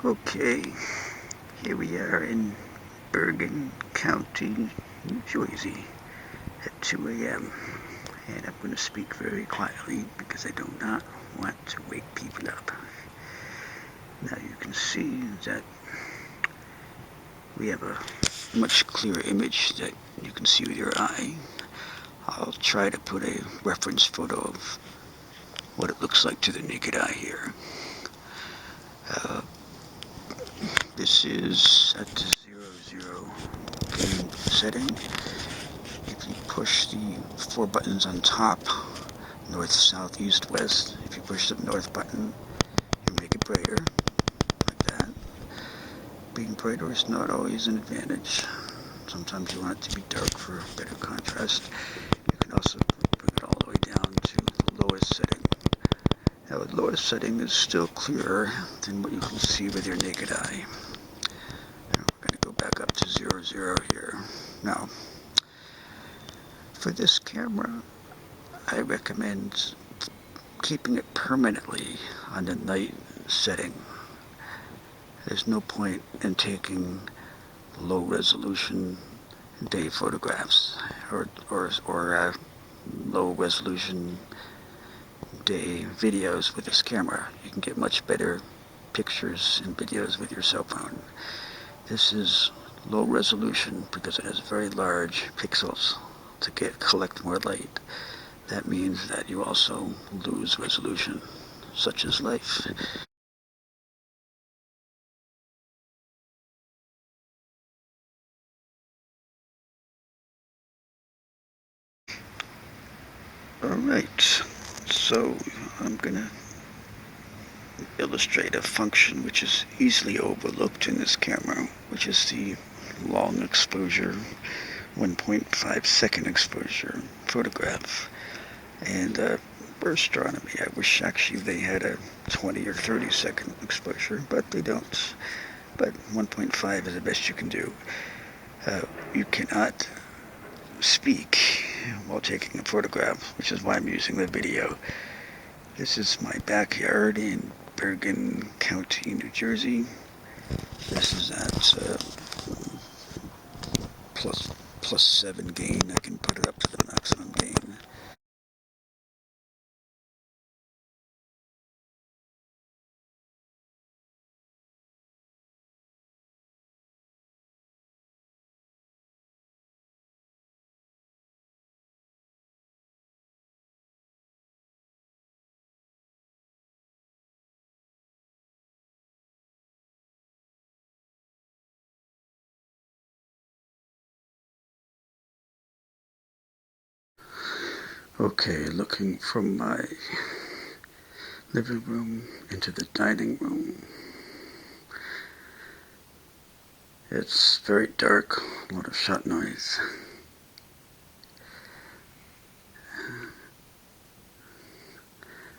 Okay, here we are in Bergen County, New Jersey at 2 a.m. and I'm going to speak very quietly because I do not want to wake people up. Now you can see that we have a much clearer image that you can see with your eye. I'll try to put a reference photo of what it looks like to the naked eye here. This is at the 0, gain setting. If you push the 4 buttons on top, north, south, east, west, if you push the north button, you make it brighter, like that. Being brighter is not always an advantage. Sometimes you want it to be dark for better contrast. You can also bring it all the way down to the lowest setting. Now the lowest setting is still clearer than what you can see with your naked eye. And we're going to go back up to 0 here. Now, for this camera, I recommend keeping it permanently on the night setting. There's no point in taking low resolution day photographs or low resolution day videos with this camera. You can get much better pictures and videos with your cell phone. This is low resolution because it has very large pixels to collect more light. That means that you also lose resolution, such as life. Alright, so I'm going to illustrate a function which is easily overlooked in this camera, which is the long exposure, 1.5 second exposure photograph. And for astronomy, I wish actually they had a 20 or 30 second exposure, but they don't. But 1.5 is the best you can do. You cannot speak while taking a photograph, which is why I'm using the video. This is my backyard in Bergen County, New Jersey. This is at plus 7 gain. I can put it up to the maximum gain. Okay, looking from my living room into the dining room. It's very dark, a lot of shot noise.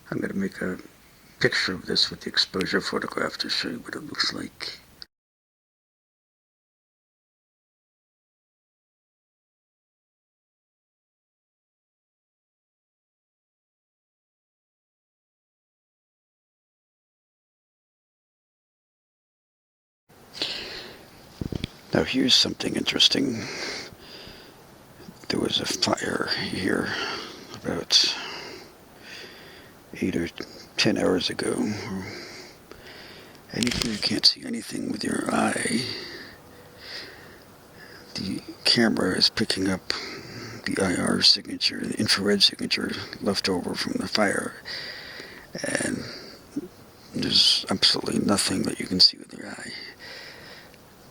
I'm going to make a picture of this with the exposure photograph to show you what it looks like. Now here's something interesting. There was a fire here about 8 or 10 hours ago. And even if you can't see anything with your eye, the camera is picking up the IR signature, the infrared signature left over from the fire. And there's absolutely nothing that you can see with your eye.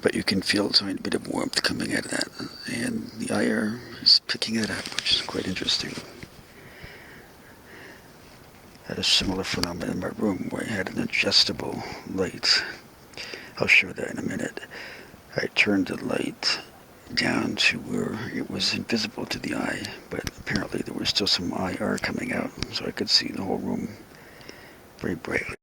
But you can feel a tiny bit of warmth coming out of that. And the IR is picking it up, which is quite interesting. I had a similar phenomenon in my room where I had an adjustable light. I'll show that in a minute. I turned the light down to where it was invisible to the eye, but apparently there was still some IR coming out, so I could see the whole room very brightly.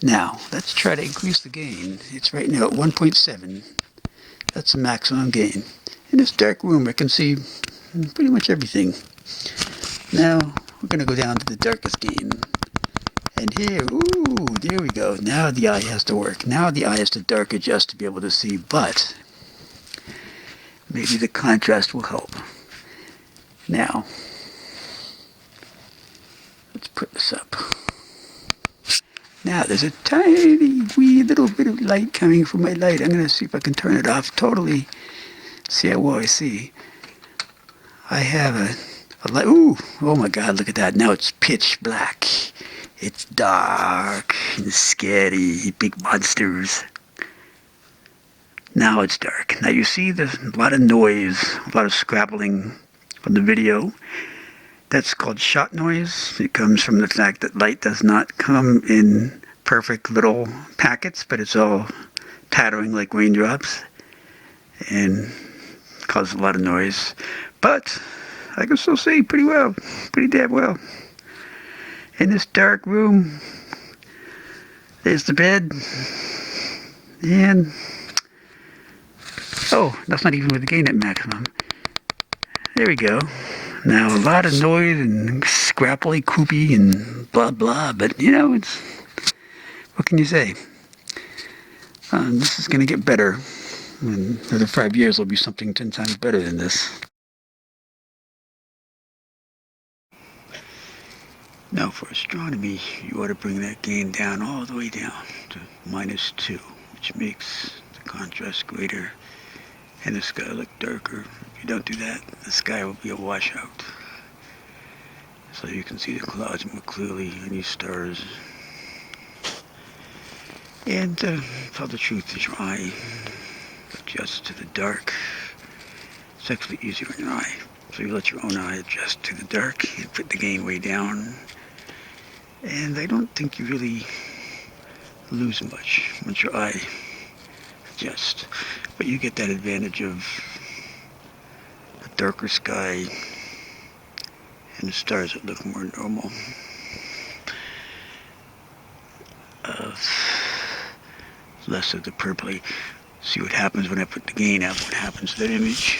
Now, let's try to increase the gain. It's right now at 1.7. That's the maximum gain. In this dark room, I can see pretty much everything. Now, we're going to go down to the darkest gain. And here, ooh, there we go. Now the eye has to work. Now the eye has to dark adjust to be able to see, but maybe the contrast will help. Now, let's put this up. Now there's a tiny wee little bit of light coming from my light. I'm going to see if I can turn it off totally. See how well I see. I have a light. Ooh, oh my God, look at that. Now it's pitch black. It's dark and scary, big monsters. Now it's dark. Now you see there's a lot of noise, a lot of scrabbling from the video. That's called shot noise. It comes from the fact that light does not come in perfect little packets, but it's all pattering like raindrops and causes a lot of noise. But I can still see pretty well, pretty damn well. In this dark room, there's the bed, and oh, that's not even with the gain at maximum. There we go. Now a lot of noise and scrapply, coopy, and blah blah, but you know, it's, what can you say? This is going to get better. In another 5 years, there'll be something 10 times better than this. Now for astronomy, you ought to bring that gain down all the way down to -2, which makes the contrast greater and the sky look darker. If you don't do that, the sky will be a washout. So you can see the clouds more clearly, any stars. And tell the truth, as your eye adjusts to the dark, it's actually easier in your eye. So you let your own eye adjust to the dark and put the gain way down. And I don't think you really lose much once your eye adjusts. But you get that advantage of a darker sky and the stars that look more normal. Less of the purpley. See what happens when I put the gain up, what happens to that image.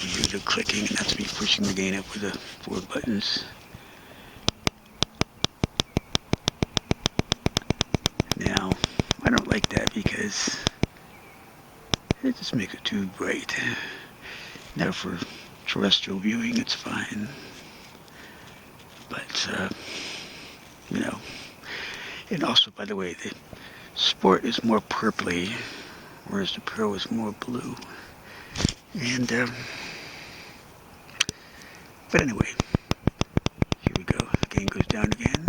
You hear the clicking, and that's me pushing the gain up with the 4 buttons. Now, I don't like that because it just makes it too bright. Now for terrestrial viewing, it's fine. But, you know, and also, by the way, the Sport is more purpley, whereas the Pro is more blue. And, but anyway, here we go. The gain goes down again.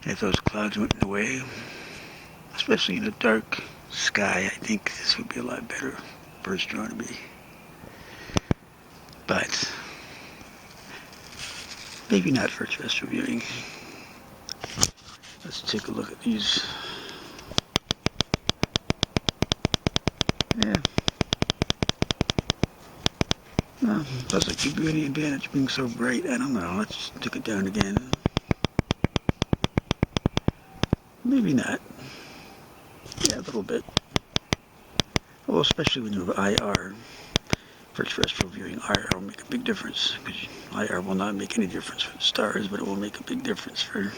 And if those clouds went away, especially in a dark sky, I think this would be a lot better for astronomy. But maybe not for terrestrial viewing. Let's take a look at these. Yeah. Well, doesn't give you any advantage being so bright. I don't know. Let's take it down again. Maybe not. Yeah, a little bit. Well, especially when you have IR. For terrestrial viewing, IR will make a big difference. Because IR will not make any difference for the stars, but it will make a big difference for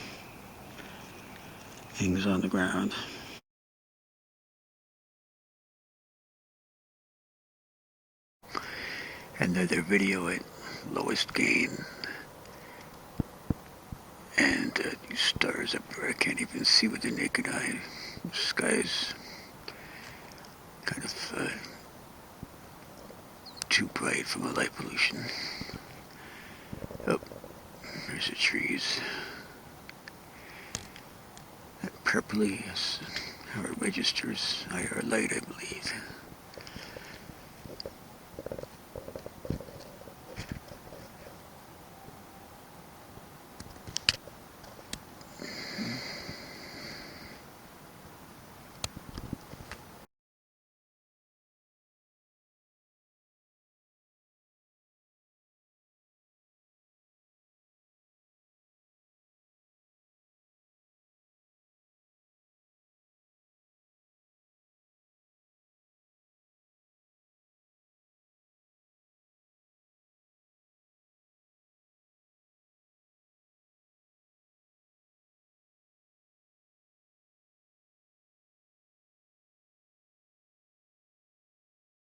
things on the ground. Another video at lowest gain. And these stars up there, I can't even see with the naked eye. The sky is kind of too bright from the light pollution. Oh, there's the trees. That purpley is how it registers IR light, I believe.